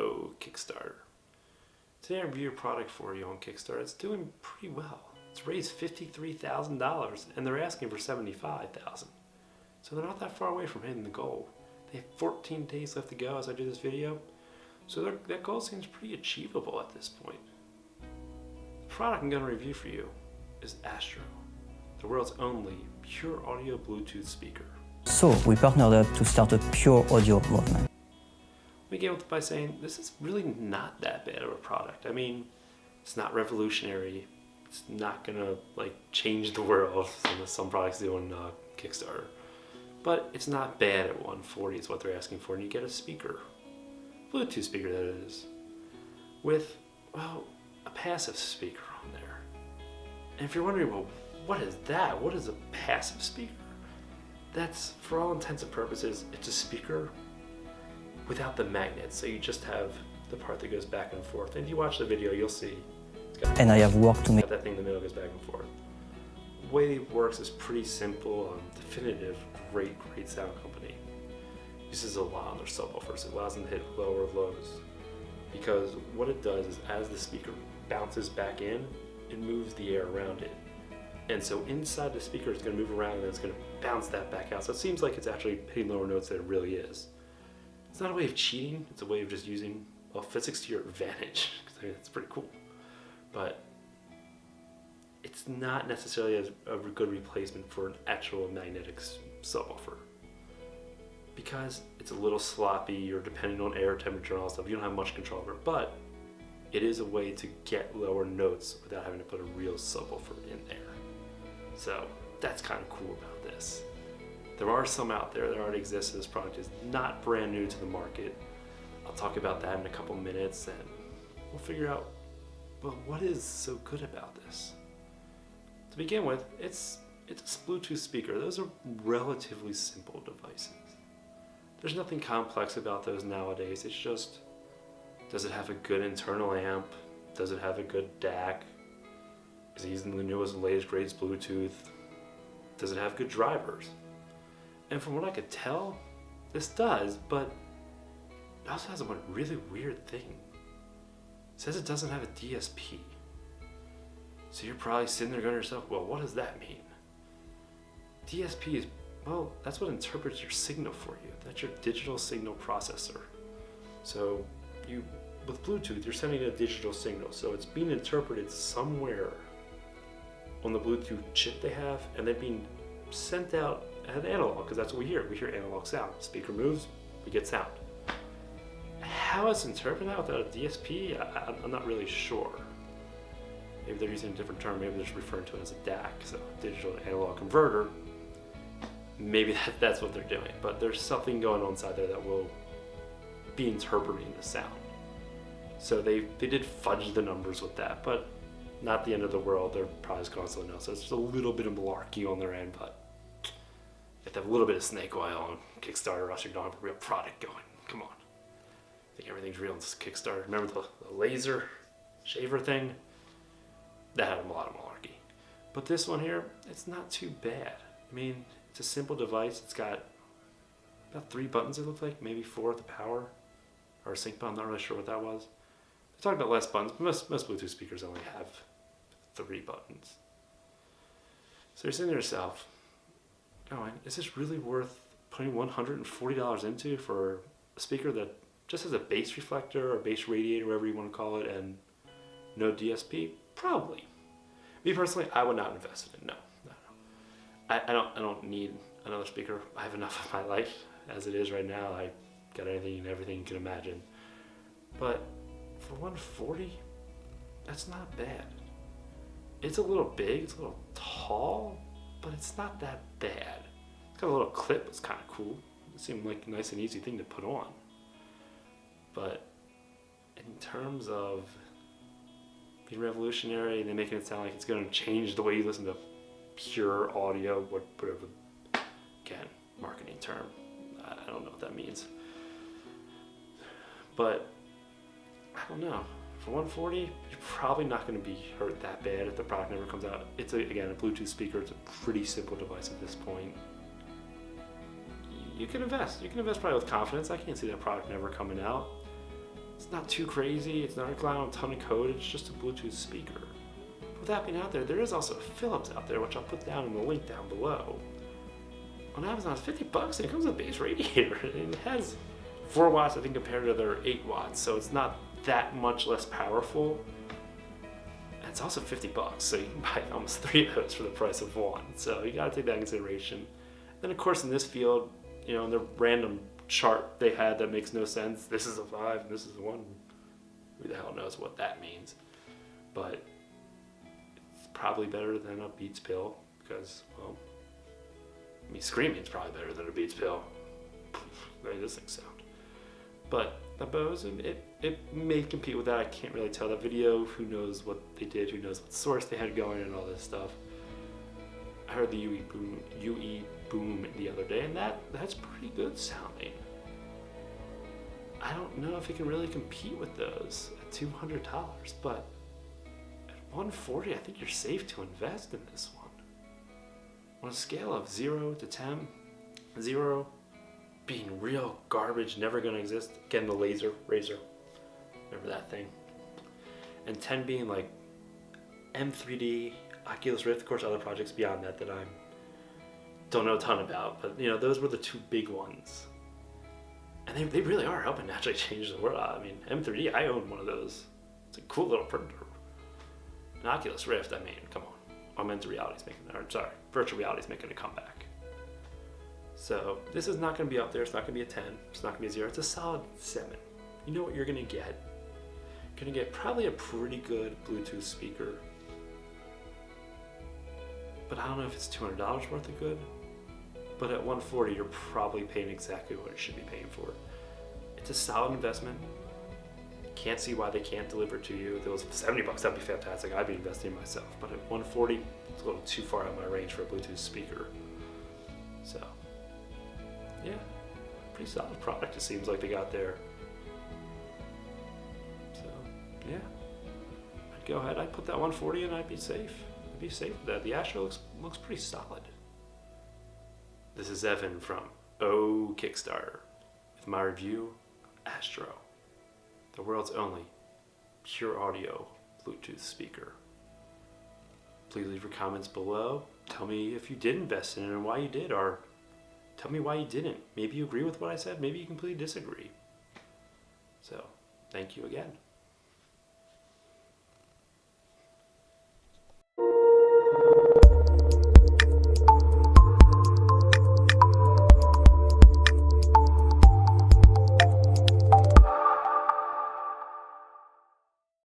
Astro Kickstarter. Today I review a product for you on Kickstarter. It's doing pretty well. It's raised $53,000 and they're asking for $75,000. So they're not that far away from hitting the goal. They have 14 days left to go as I do this video. So that goal seems pretty achievable at this point. The product I'm going to review for you is Astro, the world's only pure audio Bluetooth speaker. So we partnered up to start a pure audio movement. We began by saying this is really not that bad of a product. I mean, it's not revolutionary. It's not gonna change the world as some products do on Kickstarter. But it's not bad at $140 is what they're asking for, and you get a speaker, Bluetooth speaker that is, with a passive speaker on there. And if you're wondering, well, what is that? What is a passive speaker? That's, for all intents and purposes, it's a speaker without the magnet. So you just have the part that goes back and forth. And if you watch the video, you'll see. And I have worked to make that thing in the middle goes back and forth. The way it works is pretty simple. Definitive, great sound company. Uses a lot on their subwoofers. It allows them to hit lower lows. Because what it does is as the speaker bounces back in, it moves the air around it. And so inside the speaker it's going to move around and it's going to bounce that back out. So it seems like it's actually hitting lower notes than it really is. It's not a way of cheating, it's a way of just using physics to your advantage. I mean, it's pretty cool. But it's not necessarily a good replacement for an actual magnetic subwoofer. Because it's a little sloppy, you're depending on air temperature and all that stuff, you don't have much control over it. But it is a way to get lower notes without having to put a real subwoofer in there. So that's kind of cool about this. There are some out there that already exist, so this product is not brand new to the market. I'll talk about that in a couple minutes and we'll figure out, well, what is so good about this? To begin with, it's a Bluetooth speaker. Those are relatively simple devices. There's nothing complex about those nowadays. It's just, does it have a good internal amp? Does it have a good DAC? Is it using the newest, latest, greatest Bluetooth? Does it have good drivers? And from what I could tell, this does, but it also has a really weird thing. It says it doesn't have a DSP. So you're probably sitting there going to yourself, well, what does that mean? DSP is, well, that's what interprets your signal for you. That's your digital signal processor. So with Bluetooth, you're sending a digital signal. So it's being interpreted somewhere on the Bluetooth chip they have, and then being sent out as analog, because that's what we hear. We hear analog sound. Speaker moves, we get sound. How it's interpreted that without a DSP, I'm not really sure. Maybe they're using a different term. Maybe they're just referring to it as a DAC, so digital to analog converter. Maybe that's what they're doing. But there's something going on inside there that will be interpreting the sound. So they did fudge the numbers with that, but not the end of the world. They're probably just going to something else. So it's just a little bit of malarkey on their end, but you have to have a little bit of snake oil on Kickstarter, or else you don't have a real product going. Come on. I think everything's real on this Kickstarter. Remember the laser shaver thing? That had a lot of malarkey. But this one here, it's not too bad. I mean, it's a simple device. It's got about 3 buttons, it looks like, maybe 4 at the power, or a sync button. I'm not really sure what that was. They talked about less buttons, but most Bluetooth speakers only have 3 buttons. So you're saying to yourself, going, is this really worth putting $140 into for a speaker that just has a bass reflector or bass radiator, whatever you want to call it, and no DSP? Probably. Me personally, I would not invest in it. No. I don't need another speaker. I have enough of my life as it is right now. I got anything and everything you can imagine. But for $140, that's not bad. It's a little big, it's a little tall, but it's not that bad. It's got a little clip, it's kind of cool. It seemed like a nice and easy thing to put on. But in terms of being revolutionary and then making it sound like it's going to change the way you listen to pure audio, whatever, again, marketing term. I don't know what that means. But I don't know. For $140, you're probably not going to be hurt that bad if the product never comes out. It's again a Bluetooth speaker. It's a pretty simple device at this point. You can invest. You can invest probably with confidence. I can't see that product never coming out. It's not too crazy. It's not relying on a ton of code. It's just a Bluetooth speaker. With that being out there, there is also a Philips out there, which I'll put down in the link down below. On Amazon, it's $50 and it comes with a base radiator. And it has 4 watts, I think, compared to their 8 watts. So it's not that much less powerful. And it's also $50, so you can buy almost 3 of those for the price of 1. So you gotta take that into consideration. Then of course in this field, you know, in the random chart they had that makes no sense, this is a 5 and this is a 1. Who the hell knows what that means? But it's probably better than a Beats pill because, well, I mean, screaming's probably better than a Beats pill. The way this thing sound. But the Bose, it may compete with that. I can't really tell. That video, who knows what they did, who knows what source they had going and all this stuff. I heard the UE Boom the other day, and that's pretty good sounding. I don't know if it can really compete with those at $200, but at $140, I think you're safe to invest in this one. On a scale of 0 to 10, 0 being real garbage, never gonna exist. Again, the laser razor, remember that thing? And 10 being like M3D, Oculus Rift, of course other projects beyond that I don't know a ton about, but you know, those were the 2 big ones. And they really are helping actually change the world. I mean, M3D, I own one of those. It's a cool little printer. An Oculus Rift, I mean, come on. Augmented reality's virtual reality's making a comeback. So this is not going to be up there. It's not going to be a 10. It's not going to be a 0. It's a solid 7. You know what you're going to get? You're going to get probably a pretty good Bluetooth speaker. But I don't know if it's $200 worth of good. But at $140, you're probably paying exactly what you should be paying for. It's a solid investment. Can't see why they can't deliver to you. If it was $70, that'd be fantastic. I'd be investing in myself. But at $140, it's a little too far out of my range for a Bluetooth speaker. So, yeah, pretty solid product it seems like they got there. So, yeah, I'd go ahead. I'd put that $140 and I'd be safe. I'd be safe with that. The Astro looks pretty solid. This is Evan from Kickstarter with my review, Astro, the world's only pure audio Bluetooth speaker. Please leave your comments below. Tell me if you did invest in it and why you did, or tell me why you didn't. Maybe you agree with what I said, maybe you completely disagree. So, thank you again.